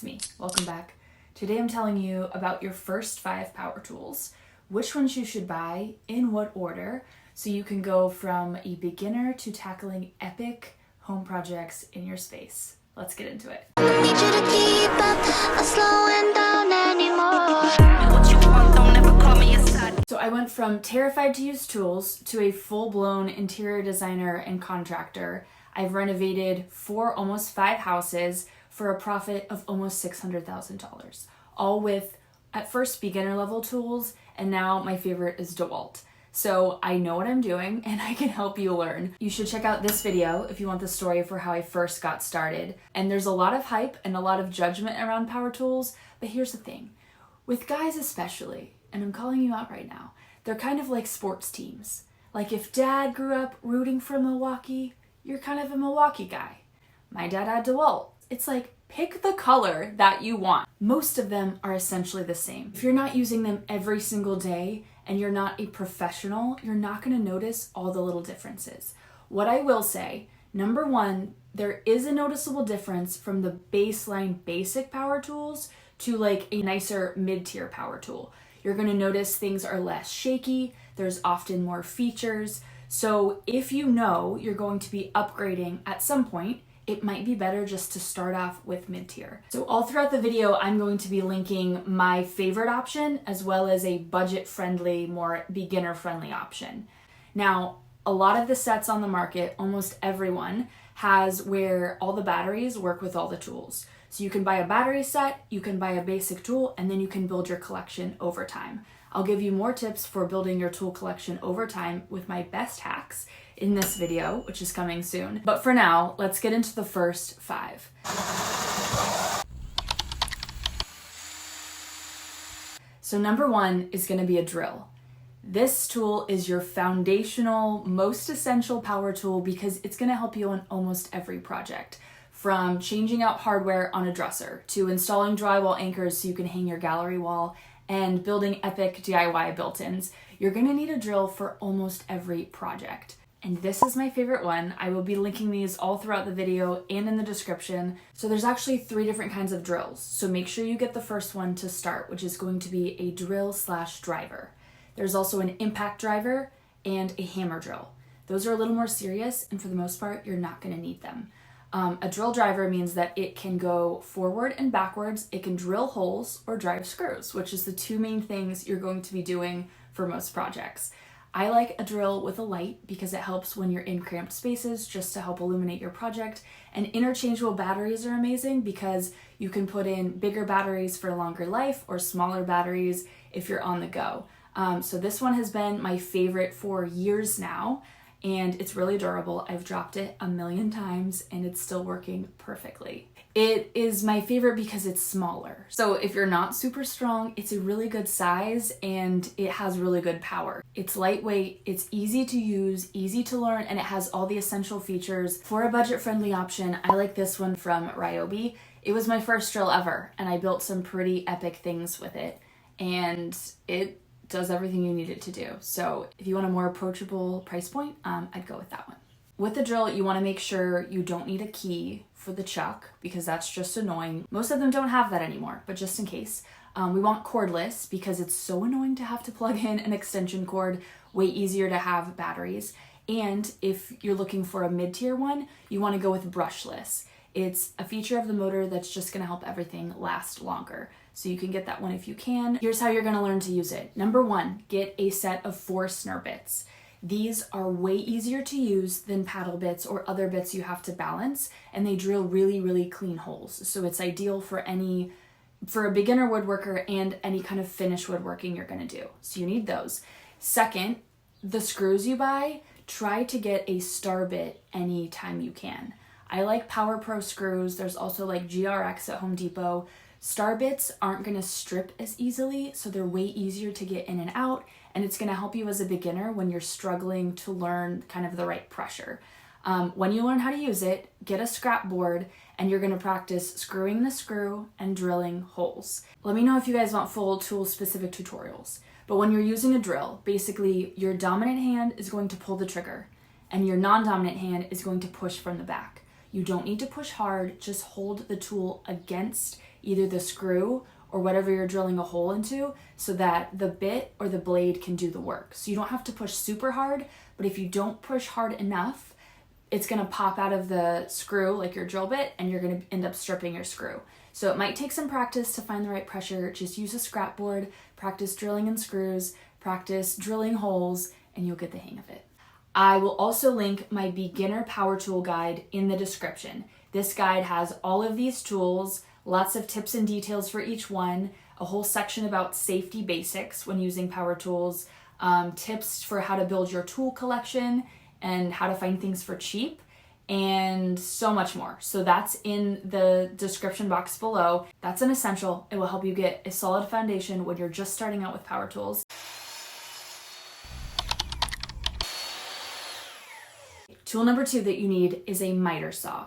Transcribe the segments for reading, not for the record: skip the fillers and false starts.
it's me. Welcome back. Today I'm telling you about your first 5 power tools, which ones you should buy, in what order, so you can go from a beginner to tackling epic home projects in your space. Let's get into it. Need you to keep up, I'm slowing down anymore. So I went from terrified to use tools to a full-blown interior designer and contractor. I've renovated 4, almost 5 houses for a profit of almost $600,000, all with, at first, beginner level tools, and now my favorite is DeWalt. So I know what I'm doing and I can help you learn. You should check out this video if you want the story for how I first got started. And there's a lot of hype and a lot of judgment around power tools, but here's the thing. With guys especially, and I'm calling you out right now, they're kind of like sports teams. Like if dad grew up rooting for Milwaukee, you're kind of a Milwaukee guy. My dad had DeWalt. It's like, pick the color that you want. Most of them are essentially the same. If you're not using them every single day and you're not a professional, you're not gonna notice all the little differences. What I will say, number one, there is a noticeable difference from the baseline basic power tools to like a nicer mid-tier power tool. You're gonna notice things are less shaky, there's often more features. So if you know you're going to be upgrading at some point, it might be better just to start off with mid-tier. So all throughout the video, I'm going to be linking my favorite option as well as a budget-friendly, more beginner-friendly option. Now, a lot of the sets on the market, almost everyone, has where all the batteries work with all the tools. So you can buy a battery set, you can buy a basic tool, and then you can build your collection over time. I'll give you more tips for building your tool collection over time with my best hacks in this video, which is coming soon. But for now, let's get into the first 5. So number 1 is gonna be a drill. This tool is your foundational, most essential power tool because it's gonna help you on almost every project. From changing out hardware on a dresser, to installing drywall anchors so you can hang your gallery wall, and building epic DIY built-ins, you're gonna need a drill for almost every project. And this is my favorite one. I will be linking these all throughout the video and in the description. So there's actually 3 different kinds of drills. So make sure you get the first one to start, which is going to be a drill/driver. There's also an impact driver and a hammer drill. Those are a little more serious, and for the most part, you're not gonna need them. A drill driver means that it can go forward and backwards, it can drill holes or drive screws, which is the 2 main things you're going to be doing for most projects. I like a drill with a light because it helps when you're in cramped spaces just to help illuminate your project. And interchangeable batteries are amazing because you can put in bigger batteries for longer life or smaller batteries if you're on the go. So this one has been my favorite for years now, and it's really durable. I've dropped it a million times and it's still working perfectly. It is my favorite because it's smaller. So if you're not super strong, it's a really good size and it has really good power. It's lightweight, it's easy to use, easy to learn, and it has all the essential features. For a budget-friendly option, I like this one from Ryobi. It was my first drill ever and I built some pretty epic things with it, and it does everything you need it to do. So if you want a more approachable price point, I'd go with that one. With the drill, you want to make sure you don't need a key for the chuck because that's just annoying. Most of them don't have that anymore, but just in case. We want cordless because it's so annoying to have to plug in an extension cord, way easier to have batteries. And if you're looking for a mid-tier one, you want to go with brushless. It's a feature of the motor that's just going to help everything last longer. So you can get that one if you can. Here's how you're going to learn to use it. Number 1, get a set of 4 snare bits. These are way easier to use than paddle bits or other bits you have to balance, and they drill really, really clean holes. So it's ideal for a beginner woodworker and any kind of finish woodworking you're gonna do. So you need those. Second, the screws you buy, try to get a star bit anytime you can. I like Power Pro screws. There's also like GRX at Home Depot. Star bits aren't gonna strip as easily, so they're way easier to get in and out, and it's gonna help you as a beginner when you're struggling to learn kind of the right pressure. When you learn how to use it, get a scrap board and you're gonna practice screwing the screw and drilling holes. Let me know if you guys want full tool-specific tutorials. But when you're using a drill, basically your dominant hand is going to pull the trigger and your non-dominant hand is going to push from the back. You don't need to push hard, just hold the tool against either the screw or whatever you're drilling a hole into, so that the bit or the blade can do the work. So you don't have to push super hard, but if you don't push hard enough, it's gonna pop out of the screw, like your drill bit, and you're gonna end up stripping your screw. So it might take some practice to find the right pressure. Just use a scrap board, practice drilling in screws, practice drilling holes, and you'll get the hang of it. I will also link my beginner power tool guide in the description. This guide has all of these tools, lots of tips and details for each one, a whole section about safety basics when using power tools, tips for how to build your tool collection and how to find things for cheap, and so much more. So that's in the description box below. That's an essential. It will help you get a solid foundation when you're just starting out with power tools. Tool number 2 that you need is a miter saw.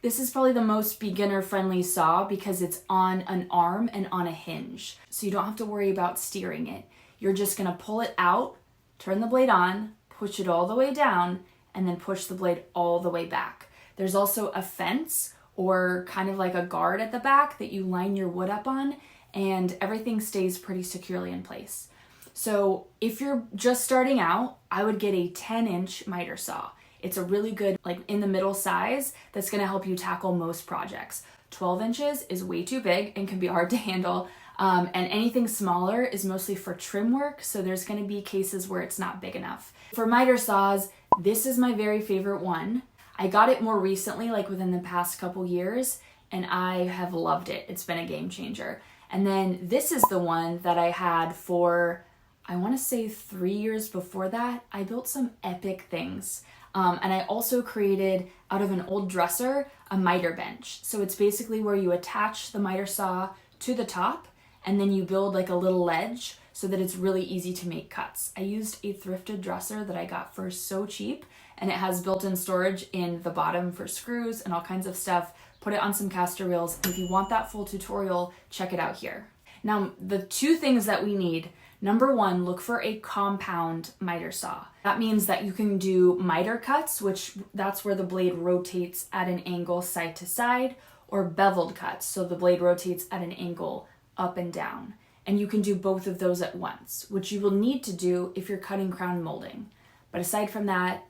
This is probably the most beginner-friendly saw because it's on an arm and on a hinge. So you don't have to worry about steering it. You're just gonna pull it out, turn the blade on, push it all the way down, and then push the blade all the way back. There's also a fence or kind of like a guard at the back that you line your wood up on, and everything stays pretty securely in place. So if you're just starting out, I would get a 10-inch miter saw. It's a really good, like in the middle size that's gonna help you tackle most projects. 12 inches is way too big and can be hard to handle. And anything smaller is mostly for trim work, so there's gonna be cases where it's not big enough. For miter saws, this is my very favorite one. I got it more recently, like within the past couple years, and I have loved it. It's been a game changer. And then this is the one that I had for, I wanna say 3 years before that. I built some epic things. And I also created, out of an old dresser, a miter bench. So it's basically where you attach the miter saw to the top, and then you build like a little ledge so that it's really easy to make cuts. I used a thrifted dresser that I got for so cheap, and it has built-in storage in the bottom for screws and all kinds of stuff. Put it on some caster reels. And if you want that full tutorial, check it out here. Now, the 2 things that we need. Number 1, look for a compound miter saw. That means that you can do miter cuts, which that's where the blade rotates at an angle side to side, or beveled cuts, so the blade rotates at an angle up and down. And you can do both of those at once, which you will need to do if you're cutting crown molding. But aside from that,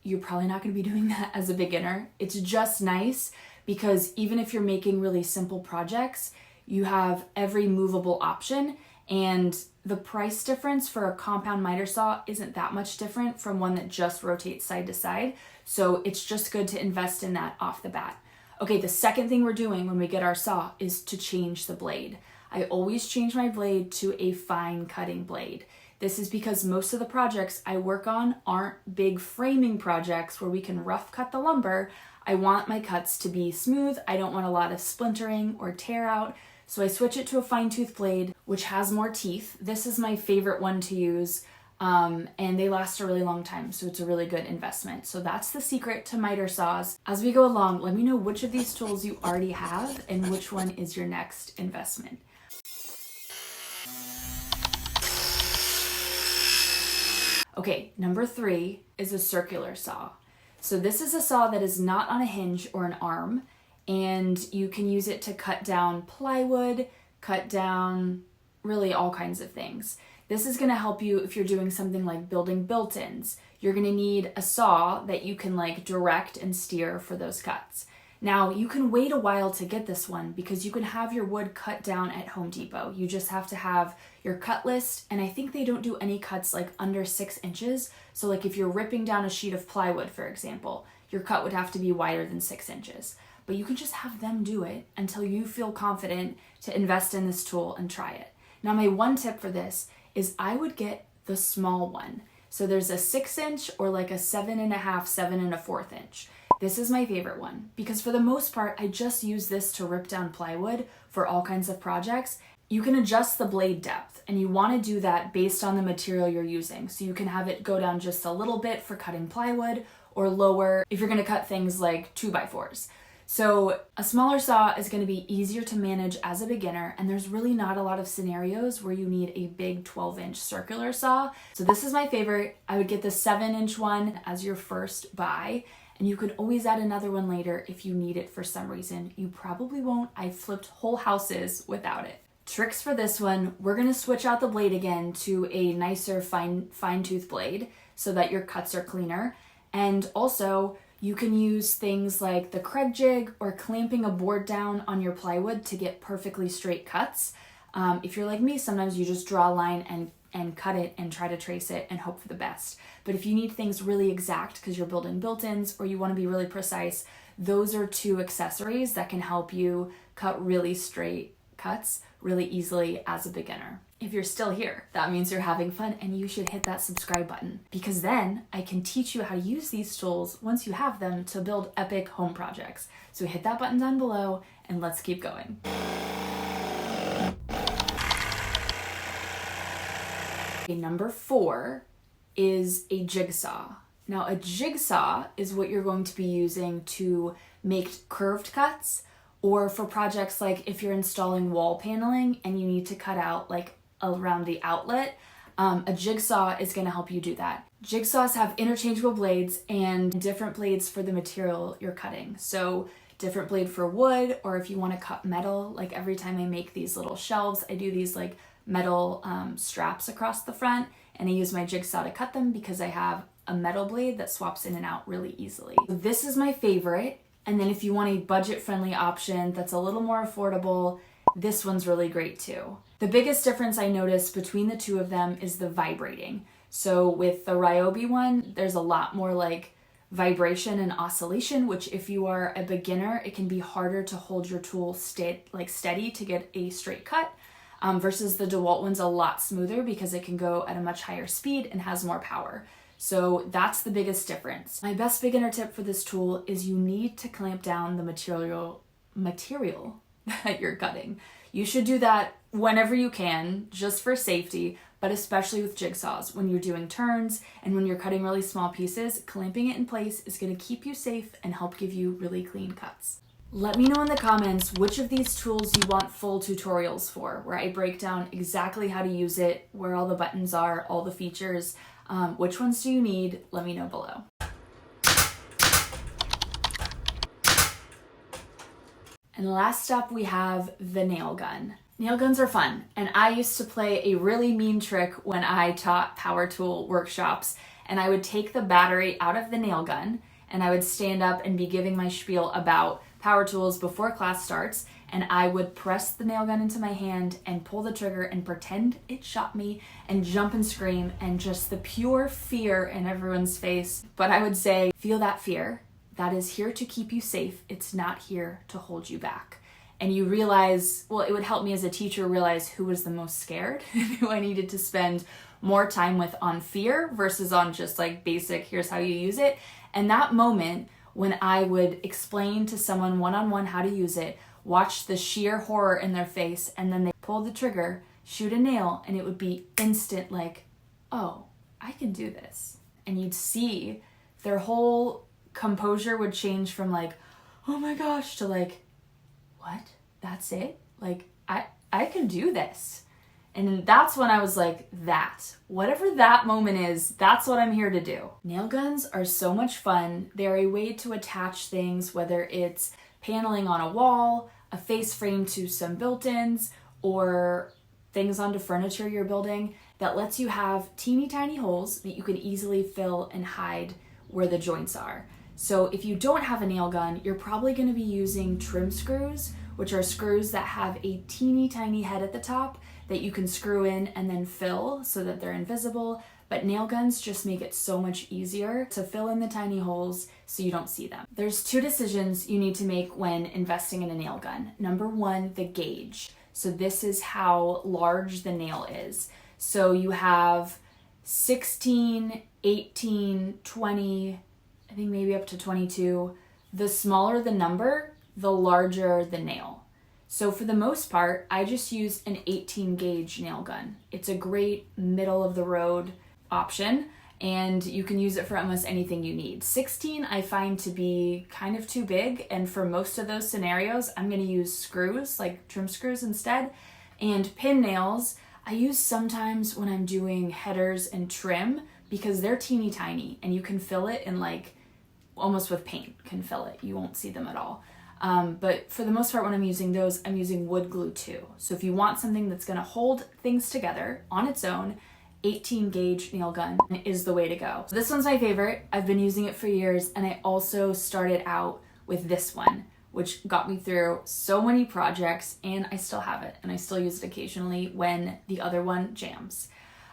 you're probably not gonna be doing that as a beginner. It's just nice because even if you're making really simple projects, you have every movable option, and the price difference for a compound miter saw isn't that much different from one that just rotates side to side. So it's just good to invest in that off the bat. Okay, the second thing we're doing when we get our saw is to change the blade. I always change my blade to a fine cutting blade. This is because most of the projects I work on aren't big framing projects where we can rough cut the lumber. I want my cuts to be smooth. I don't want a lot of splintering or tear out. So I switch it to a fine tooth blade, which has more teeth. This is my favorite one to use, and they last a really long time, so it's a really good investment. So that's the secret to miter saws. As we go along, let me know which of these tools you already have and which one is your next investment. Okay, number 3 is a circular saw. So this is a saw that is not on a hinge or an arm, and you can use it to cut down plywood, cut down really all kinds of things. This is gonna help you if you're doing something like building built-ins. You're gonna need a saw that you can like direct and steer for those cuts. Now, you can wait a while to get this one because you can have your wood cut down at Home Depot. You just have to have your cut list, and I think they don't do any cuts like under 6 inches. So like if you're ripping down a sheet of plywood, for example, your cut would have to be wider than 6 inches. But you can just have them do it until you feel confident to invest in this tool and try it. Now, my one tip for this is I would get the small one. So there's a 6-inch or like a 7.5, 7 1/4 inch. This is my favorite one because for the most part, I just use this to rip down plywood for all kinds of projects. You can adjust the blade depth, and you want to do that based on the material you're using. So you can have it go down just a little bit for cutting plywood or lower if you're going to cut things like 2x4s. So a smaller saw is going to be easier to manage as a beginner, and there's really not a lot of scenarios where you need a big 12-inch circular saw. So this is my favorite. I would get the 7-inch one as your first buy, and you can always add another one later if you need it for some reason. You probably won't. I flipped whole houses without it. Tricks for this one, we're gonna switch out the blade again to a nicer fine tooth blade so that your cuts are cleaner. And also, you can use things like the Craig jig or clamping a board down on your plywood to get perfectly straight cuts. If you're like me, sometimes you just draw a line and cut it and try to trace it and hope for the best. But if you need things really exact because you're building built-ins or you want to be really precise, those are two accessories that can help you cut really straight cuts really easily as a beginner. If you're still here, that means you're having fun and you should hit that subscribe button, because then I can teach you how to use these tools once you have them to build epic home projects. So hit that button down below and let's keep going. Okay, number 4 is a jigsaw. Now a jigsaw is what you're going to be using to make curved cuts, or for projects like if you're installing wall paneling and you need to cut out like around the outlet, a jigsaw is going to help you do that. Jigsaws have interchangeable blades and different blades for the material you're cutting. So different blade for wood, or if you want to cut metal, like every time I make these little shelves, I do these like metal straps across the front, and I use my jigsaw to cut them because I have a metal blade that swaps in and out really easily. So this is my favorite. And then if you want a budget-friendly option that's a little more affordable, this one's really great too. The biggest difference I noticed between the two of them is the vibrating. So with the Ryobi one, there's a lot more like vibration and oscillation, which if you are a beginner, it can be harder to hold your tool steady to get a straight cut, versus the DeWalt one's a lot smoother because it can go at a much higher speed and has more power. So that's the biggest difference. My best beginner tip for this tool is you need to clamp down the material that you're cutting. You should do that whenever you can, just for safety, but especially with jigsaws. When you're doing turns and when you're cutting really small pieces, clamping it in place is going to keep you safe and help give you really clean cuts. Let me know in the comments which of these tools you want full tutorials for, where I break down exactly how to use it, where all the buttons are, all the features. Which ones do you need? Let me know below. And last up we have the nail gun. Nail guns are fun, and I used to play a really mean trick when I taught power tool workshops, and I would take the battery out of the nail gun and I would stand up and be giving my spiel about power tools before class starts, and I would press the nail gun into my hand and pull the trigger and pretend it shot me and jump and scream, and just the pure fear in everyone's face. But I would say, feel that fear. That is here to keep you safe. It's not here to hold you back. And you realize, well, it would help me as a teacher realize who was the most scared and who I needed to spend more time with on fear versus on just like basic, here's how you use it. And that moment when I would explain to someone one-on-one how to use it, watch the sheer horror in their face, and then they pull the trigger, shoot a nail, and it would be instant like, oh, I can do this. And you'd see their whole composure would change from like, oh my gosh, to like, what? That's it? Like, I can do this. And that's when I was like, that. Whatever that moment is, that's what I'm here to do. Nail guns are so much fun. They're a way to attach things, whether it's paneling on a wall, a face frame to some built-ins, or things onto furniture you're building, that lets you have teeny tiny holes that you can easily fill and hide where the joints are. So if you don't have a nail gun, you're probably going to be using trim screws, which are screws that have a teeny tiny head at the top that you can screw in and then fill so that they're invisible. But nail guns just make it so much easier to fill in the tiny holes so you don't see them. There's 2 decisions you need to make when investing in a nail gun. Number 1, the gauge. So this is how large the nail is. So you have 16, 18, 20, I think maybe up to 22. The smaller the number, the larger the nail. So for the most part, I just use an 18 gauge nail gun. It's a great middle of the road option, and you can use it for almost anything you need. 16 I find to be kind of too big, and for most of those scenarios, I'm gonna use screws, like trim screws instead. And pin nails, I use sometimes when I'm doing headers and trim because they're teeny tiny, and you can fill it in like almost with paint can fill it. You won't see them at all. But for the most part, when I'm using those, I'm using wood glue too. So if you want something that's gonna hold things together on its own, 18 gauge nail gun is the way to go. So this one's my favorite. I've been using it for years, and I also started out with this one, which got me through so many projects, and I still have it, and I still use it occasionally when the other one jams.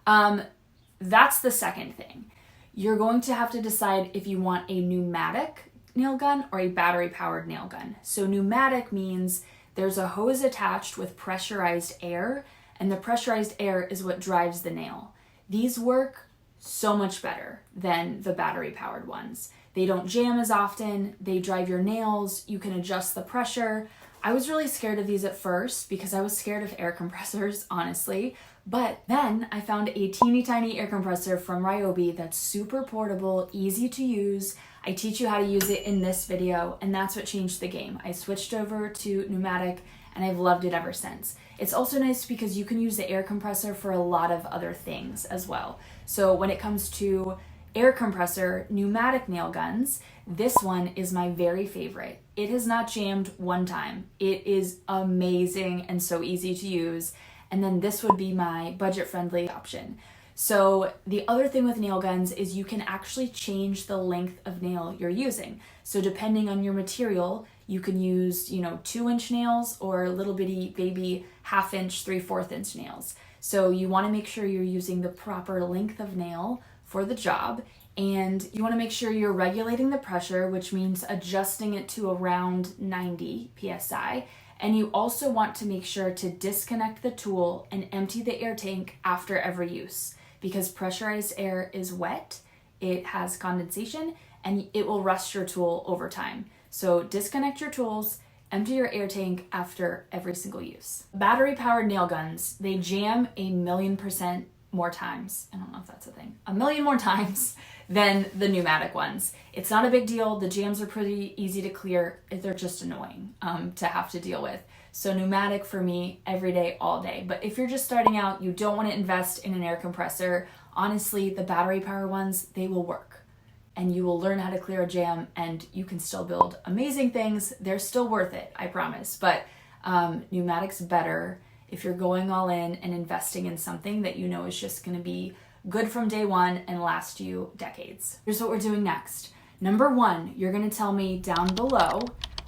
That's the second thing. You're going to have to decide if you want a pneumatic nail gun or a battery powered nail gun. So pneumatic means there's a hose attached with pressurized air, and the pressurized air is what drives the nail. These work so much better than the battery powered ones. They don't jam as often, they drive your nails, you can adjust the pressure. I was really scared of these at first because I was scared of air compressors, honestly. But then I found a teeny tiny air compressor from Ryobi that's super portable, easy to use. I teach you how to use it in this video, and that's what changed the game. I switched over to pneumatic, and I've loved it ever since. It's also nice because you can use the air compressor for a lot of other things as well. So when it comes to air compressor pneumatic nail guns, this one is my very favorite. It has not jammed one time. It is amazing and so easy to use. And then this would be my budget-friendly option. So the other thing with nail guns is you can actually change the length of nail you're using. So depending on your material, you can use, 2-inch nails or little bitty baby 1/2 inch, 3/4 inch nails. So you want to make sure you're using the proper length of nail for the job, and you want to make sure you're regulating the pressure, which means adjusting it to around 90 psi. And you also want to make sure to disconnect the tool and empty the air tank after every use, because pressurized air is wet, it has condensation, and it will rust your tool over time. So disconnect your tools, empty your air tank after every single use. Battery powered nail guns, they jam 1,000,000% more times. I don't know if that's a thing. 1,000,000 more times than the pneumatic ones. It's not a big deal. The jams are pretty easy to clear. They're just annoying to have to deal with. So pneumatic for me, every day, all day. But if you're just starting out, you don't want to invest in an air compressor, honestly, the battery power ones, they will work. And you will learn how to clear a jam, and you can still build amazing things. They're still worth it, I promise. But pneumatic's better if you're going all in and investing in something that you know is just going to be good from day one and last you decades. Here's what we're doing next. Number 1, you're going to tell me down below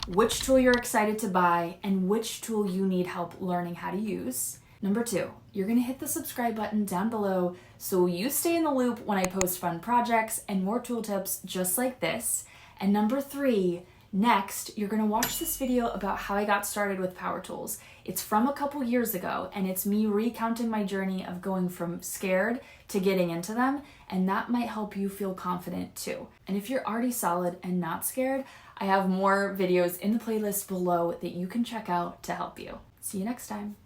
which tool you're excited to buy and which tool you need help learning how to use. Number 2, you're going to hit the subscribe button down below so you stay in the loop when I post fun projects and more tool tips just like this. And number 3, next, you're going to watch this video about how I got started with power tools. It's from a couple years ago, and it's me recounting my journey of going from scared to getting into them, and that might help you feel confident too. And if you're already solid and not scared, I have more videos in the playlist below that you can check out to help you. See you next time.